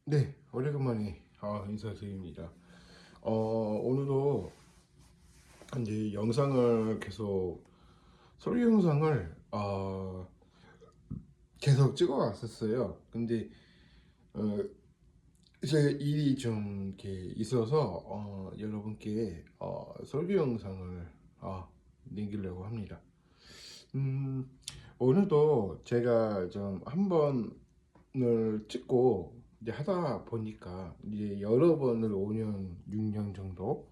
네, 오래간만에 인사드립니다. 오늘도 이제 영상을 계속 소리 영상을 계속 찍어 왔었어요. 근데 어, 제 일이 좀 이렇게 있어서 여러분께 소리 영상을 남기려고 합니다. 음, 오늘도 제가 좀 한 번을 찍고 이제 하다 보니까 이제 여러 번을 5년, 6년 정도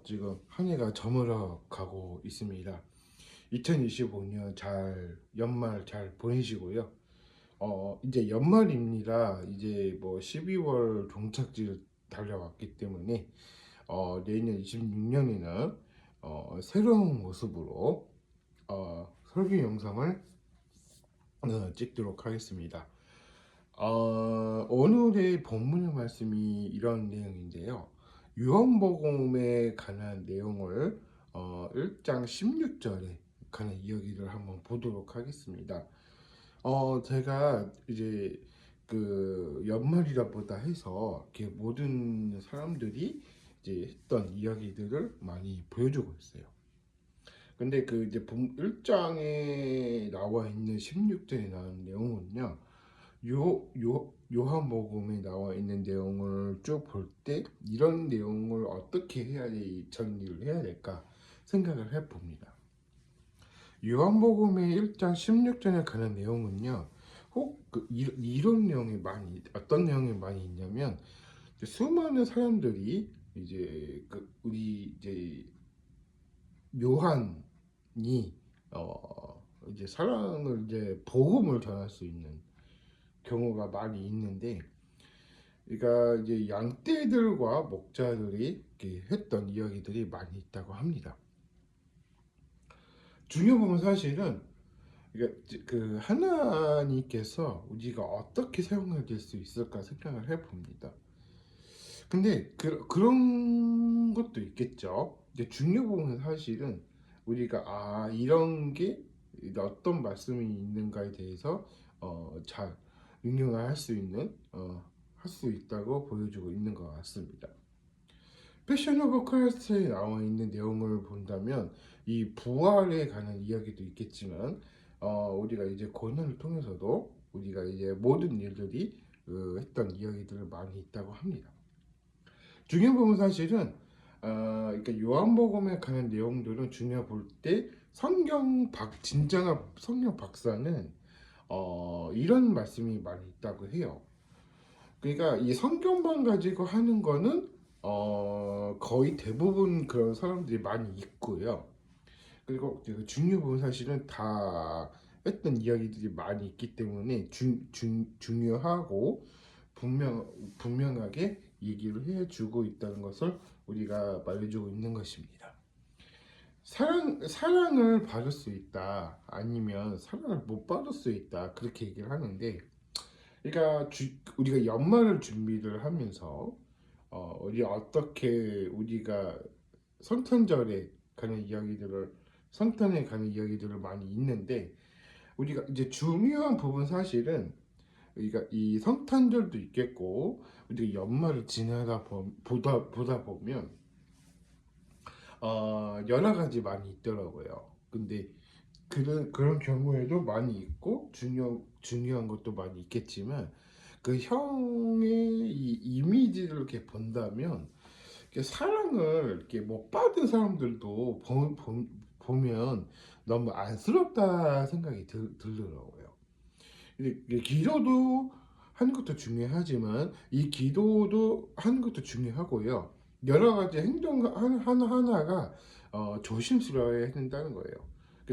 지금 한 해가 저물어 가고 있습니다. 2025년 연말 잘 보내시고요. 이제 연말입니다. 이제 뭐 12월 종착지를 달려왔기 때문에 내년 26년에는 새로운 모습으로 설계 영상을 찍도록 하겠습니다. 오늘의 본문의 말씀이 이런 내용인데요. 요한복음에 관한 내용을 1장 16절에 관한 이야기를 한번 보도록 하겠습니다. 제가 이제 그 연말이다 보다 해서 이렇게 모든 사람들이 이제 했던 이야기들을 많이 보여주고 있어요. 근데 그 이제 1장에 나와 있는 16절에 나온 내용은요. 요한복음에 나와 있는 내용을 쭉 볼 때 이런 내용을 어떻게 해야 정리를 해야 될까 생각을 해 봅니다. 요한복음의 1장 16절에 관한 내용은요. 이런 내용이 많이 어떤 내용이 많이 있냐면 수많은 사람들이 이제 우리 이제 요한이 이제 사랑을 이제 복음을 전할 수 있는 경우가 많이 있는데, 그러니까 이제 양떼들과 목자들이 이렇게 했던 이야기들이 많이 있다고 합니다. 중요한 건 사실은 그 하나님께서 우리가 어떻게 사용할 수 있을까 생각을 해봅니다. 근데 그런 것도 있겠죠. 이제 중요 부분은 사실은 우리가 이런 게 어떤 말씀이 있는가에 대해서 잘 응용을 할 수 있다고 보여주고 있는 것 같습니다. 패션 오브 크라이스트에 나와 있는 내용을 본다면 이 부활에 관한 이야기도 있겠지만 우리가 이제 고난을 통해서도 우리가 이제 모든 일들이 했던 이야기들을 많이 있다고 합니다. 중요한 부분 사실은 그러니까 요한복음에 관한 내용들은 중요해 볼 때 진정한 성경 박사는 이런 말씀이 많이 있다고 해요. 그러니까 이 성경만 가지고 하는 거는 거의 대부분 그런 사람들이 많이 있고요. 그리고 그 중요 부분 사실은 다 했던 이야기들이 많이 있기 때문에 중요하고 분명하게 얘기를 해주고 있다는 것을 우리가 말해주고 있는 것입니다. 사랑을 받을 수 있다, 아니면 사랑을 못 받을 수 있다, 그렇게 얘기를 하는데, 그러니까 우리가 연말을 준비를 하면서 우리 어떻게 우리가 성탄절에 가는 이야기들을 성탄에 가는 이야기들을 많이 있는데, 우리가 이제 중요한 부분 사실은 우리가 이 성탄절도 있겠고 우리가 연말을 보다 보면 여러 가지 많이 있더라고요. 근데 그런 경우에도 많이 있고 중요한 것도 많이 있겠지만 그 형의 이 이미지를 이렇게 본다면 이렇게 사랑을 이렇게 못 받은 사람들도 보면 너무 안쓰럽다 생각이 들더라고요. 근데 기도도 하는 것도 중요하지만 이 기도도 하는 것도 중요하고요. 여러 가지 행동 하나하나가 조심스러워야 된다는 거예요.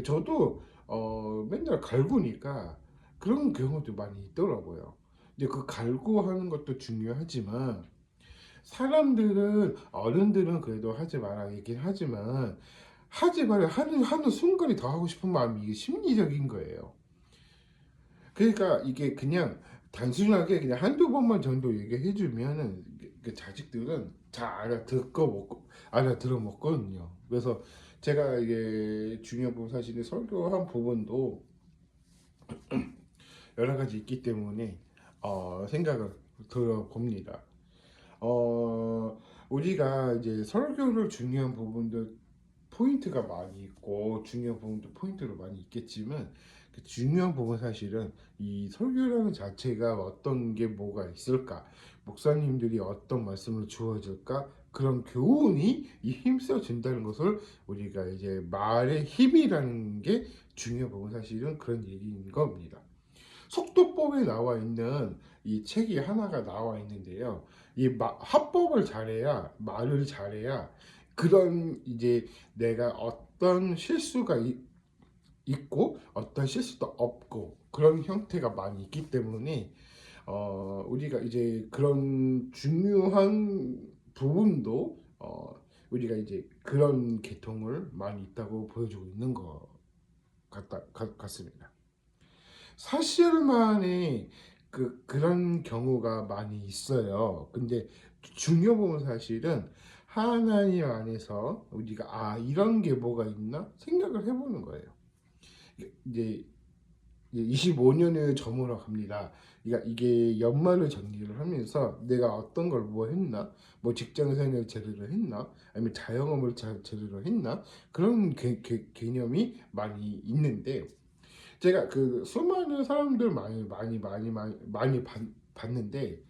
저도 맨날 갈구니까 그런 경우도 많이 있더라고요. 근데 그 갈구하는 것도 중요하지만 어른들은 그래도 하지 마라 얘기는 하지만 하지 마라 하는 순간이 더 하고 싶은 마음이 이게 심리적인 거예요. 그러니까 이게 그냥 단순하게 그냥 한두 번만 정도 얘기해 주면은 그 자식들은 잘 알아들어 먹거든요. 그래서 제가 이게 중요 부분 사실은 설교한 부분도 여러 가지 있기 때문에 생각을 들어봅니다. 어, 우리가 이제 설교를 중요한 부분도 포인트가 많이 있고 중요한 부분도 포인트로 많이 있겠지만 그 중요한 부분 사실은 이 설교라는 자체가 어떤 게 뭐가 있을까, 목사님들이 어떤 말씀을 주어질까, 그런 교훈이 이 힘써진다는 것을 우리가 이제 말의 힘이라는 게 중요한 부분 사실은 그런 얘기인 겁니다. 속도법에 나와 있는 이 책이 하나가 나와 있는데요. 합법을 잘해야, 말을 잘해야 그런 이제 내가 어떤 실수가 있고 어떤 실수도 없고 그런 형태가 많이 있기 때문에 우리가 이제 그런 중요한 부분도 우리가 이제 그런 계통을 많이 있다고 보여주고 있는 것 같습니다. 사실만의 그런 경우가 많이 있어요. 근데 중요한 부분 사실은 하나님 안에서 우리가 이런 게 뭐가 있나 생각을 해보는 거예요. 이제 25년을 저물어 갑니다. 그러니까 이게 연말을 정리를 하면서 내가 어떤 걸 뭐 했나, 뭐 직장 생활 제대로 했나, 아니면 자영업을 제대로 했나, 그런 개념이 많이 있는데 제가 그 수많은 사람들 많이 봤는데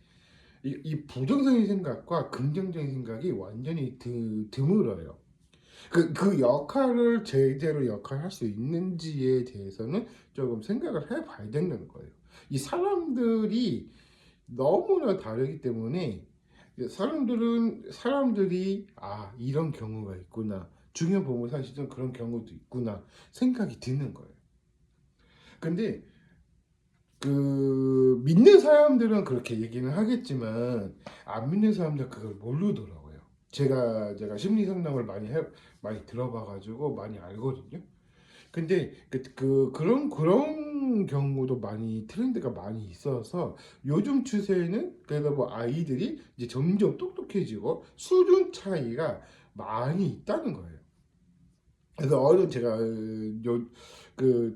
이 부정적인 생각과 긍정적인 생각이 완전히 드물어요. 그 역할을 제대로 역할할 수 있는지에 대해서는 조금 생각을 해봐야 되는 거예요. 이 사람들이 너무나 다르기 때문에 사람들이 이런 경우가 있구나. 중요 보면 사실은 그런 경우도 있구나 생각이 드는 거예요. 근데 믿는 사람들은 그렇게 얘기는 하겠지만 안 믿는 사람들 그걸 모르더라고요. 제가 심리 상담을 많이 들어봐 가지고 많이 알거든요. 근데 그런 경우도 많이 트렌드가 많이 있어서 요즘 추세는 그래도 뭐 아이들이 이제 점점 똑똑해지고 수준 차이가 많이 있다는 거예요. 그래서 제가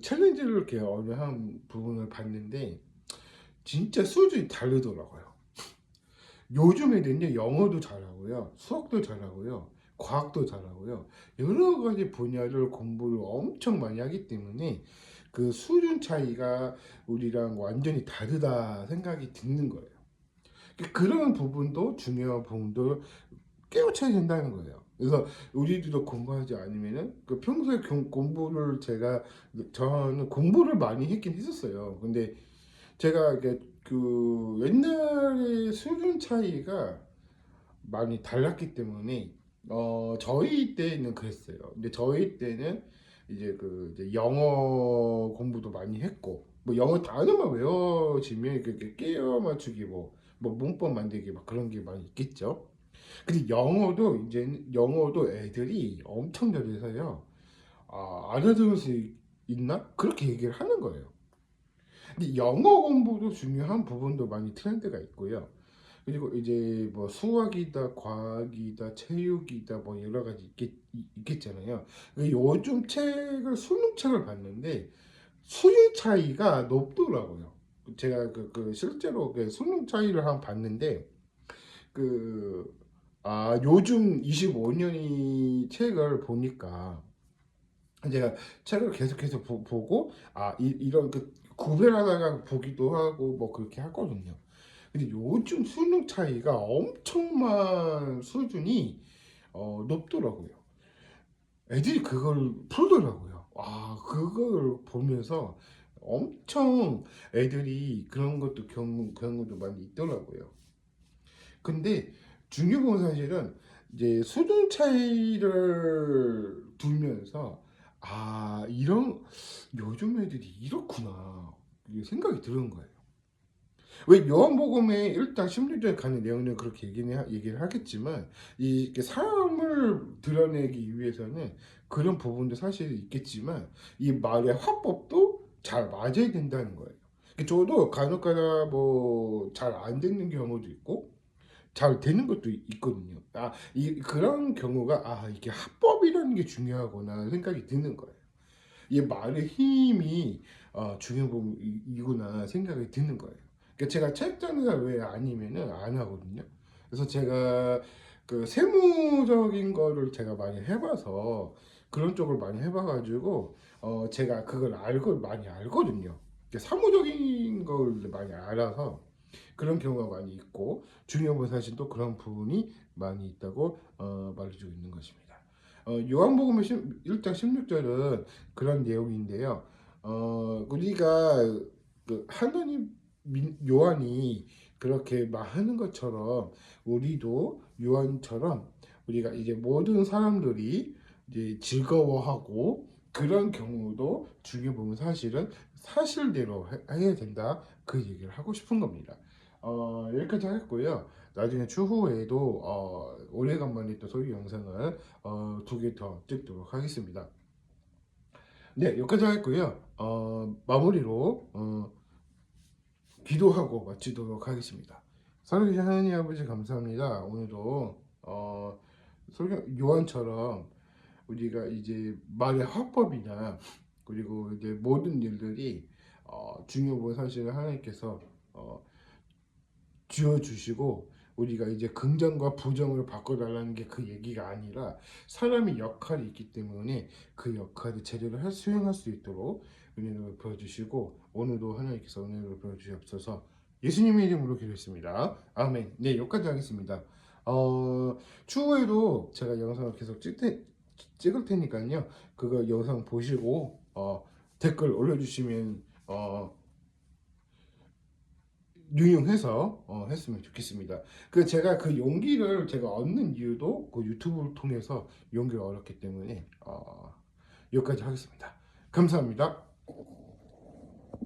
챌린지를 이렇게 어느 한 부분을 봤는데 진짜 수준이 다르더라고요. 요즘 애들은요, 영어도 잘하고요, 수학도 잘하고요, 과학도 잘하고요, 여러 가지 분야를 공부를 엄청 많이 하기 때문에 그 수준 차이가 우리랑 완전히 다르다 생각이 드는 거예요. 그런 부분도 중요한 부분도 깨우쳐야 된다는 거예요. 그래서 우리들도 공부하지 않으면은 평소에 공부를 저는 공부를 많이 했긴 했었어요. 근데 제가 이게 옛날에 수준 차이가 많이 달랐기 때문에 저희 때는 그랬어요. 근데 저희 때는 이제 영어 공부도 많이 했고 뭐 영어 단어만 외워지면 이렇게 깨어 맞추기 뭐 문법 만들기 막 그런 게 많이 있겠죠. 근데 영어도 애들이 엄청 잘해서요. 알아들을 수 있나? 그렇게 얘기를 하는 거예요. 근데 영어 공부도 중요한 부분도 많이 트렌드가 있고요. 그리고 이제 뭐 수학이다, 과학이다, 체육이다, 뭐 여러 가지 있겠잖아요. 요즘 수능 책을 봤는데 수준 차이가 높더라고요. 제가 실제로 수능 차이를 한번 봤는데 그 요즘 25년이 책을 보니까 제가 책을 계속해서 보고 이런 구별하다가 보기도 하고 뭐 그렇게 하거든요. 근데 요즘 수능 차이가 엄청난 수준이 높더라고요. 애들이 그걸 풀더라고요. 그걸 보면서 엄청 애들이 그런 경우도 많이 있더라고요. 근데 중요한 사실은 이제 수준 차이를 두면서 이런 요즘 애들이 이렇구나 이게 생각이 드는 거예요. 왜 요한복음에 일단 심리적에 가는 내용은 그렇게 얘기를 하겠지만 사람을 드러내기 위해서는 그런 부분도 사실 있겠지만 이 말의 화법도 잘 맞아야 된다는 거예요. 저도 간혹가다 뭐 잘 안 되는 경우도 있고 잘 되는 것도 있거든요. 그런 경우가 이게 합법이라는 게 중요하구나 생각이 드는 거예요. 이 말의 힘이 중요한 부분이구나 생각이 드는 거예요. 그러니까 제가 책 장사 외에 아니면은 안 하거든요. 그래서 제가 그 세무적인 거를 제가 많이 해봐서 그런 쪽을 많이 해봐가지고 제가 그걸 알고 많이 알거든요. 그러니까 사무적인 걸 많이 알아서 그런 경우가 많이 있고 중요한 사실 또 그런 부분이 많이 있다고 말해주고 있는 것입니다. 요한복음 1장 16절은 그런 내용인데요. 우리가 그 하나님 요한이 그렇게 말하는 것처럼 우리도 요한처럼 우리가 이제 모든 사람들이 이제 즐거워하고 그런 경우도 중요 보면 사실은 사실대로 해야 된다 그 얘기를 하고 싶은 겁니다. 여기까지 하겠고요. 나중에 추후에도 오래간만에 또 소유 영상을 두 개 더 찍도록 하겠습니다. 네, 여기까지 하겠고요. 마무리로 기도하고 마치도록 하겠습니다. 살아계신 하나님 아버지 감사합니다. 오늘도 요한처럼 우리가 이제 말의 화법이나 그리고 이제 모든 일들이 중요한 사실을 하나님께서 어, 쥐어주시고 우리가 이제 긍정과 부정을 바꿔달라는 게 그 얘기가 아니라 사람의 역할이 있기 때문에 그 역할을 제대로 수행할 수 있도록 은혜를 보여주시고 오늘도 하나님께서 은혜를 보여주시옵소서. 예수님의 이름으로 기도했습니다. 아멘. 네, 여기까지 하겠습니다. 추후에도 제가 영상을 계속 찍을 테니까요. 그거 영상 보시고 댓글 올려주시면 유용해서 했으면 좋겠습니다. 그 제가 그 용기를 제가 얻는 이유도 그 유튜브를 통해서 용기를 얻었기 때문에 여기까지 하겠습니다. 감사합니다.